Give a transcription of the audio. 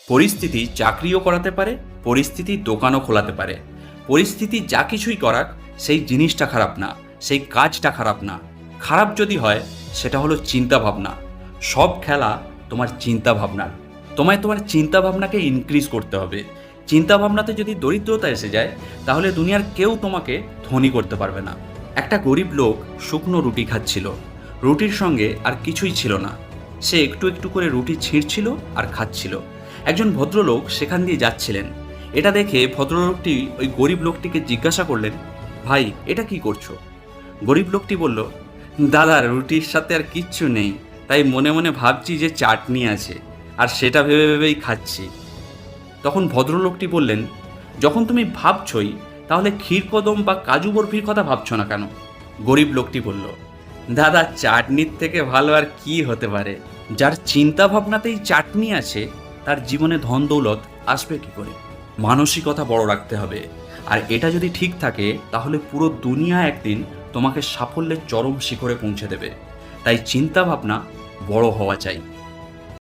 পরিস্থিতি চাকরিও করাতে পারে, পরিস্থিতি দোকানও খোলাতে পারে। পরিস্থিতি যা কিছুই করাক, সেই জিনিসটা খারাপ না, সেই কাজটা খারাপ না। খারাপ যদি হয় সেটা হলো চিন্তা ভাবনা। সব খেলা তোমার চিন্তা ভাবনার। তোমার চিন্তা ভাবনাকে ইনক্রিজ করতে হবে। চিন্তা ভাবনাতে যদি দরিদ্রতা এসে যায়, তাহলে দুনিয়ার কেউ তোমাকে ধনী করতে পারবে না। একটা গরিব লোক শুকনো রুটি খাচ্ছিল। রুটির সঙ্গে আর কিছুই ছিল না। সে একটু একটু করে রুটি ছিঁড়ছিল আর খাচ্ছিল। একজন ভদ্রলোক সেখান দিয়ে যাচ্ছিলেন। এটা দেখে ভদ্রলোকটি ওই গরিব লোকটিকে জিজ্ঞাসা করলেন, ভাই, এটা কি করছো? গরিব লোকটি বলল, দাদা, রুটির সাথে আর কিচ্ছু নেই, তাই মনে মনে ভাবছি যে চাটনি আছে, আর সেটা ভেবে ভেবেই খাচ্ছি। তখন ভদ্রলোকটি বললেন, যখন তুমি ভাবছই, তাহলে ক্ষীরকদম বা কাজু বরফির কথা ভাবছো না কেন? গরিব লোকটি বলল, দাদা, চাটনির থেকে ভালো আর কি হতে পারে? যার চিন্তা ভাবনাতেই চাটনি আছে, তার জীবনে ধন দৌলত আসবে কি করে? মানসিকতা বড় রাখতে হবে। আর এটা যদি ঠিক থাকে, তাহলে পুরো দুনিয়া একদিন তোমাকে সাফল্যের চরম শিখরে পৌঁছে দেবে। তাই চিন্তা ভাবনা বড় হওয়া চাই।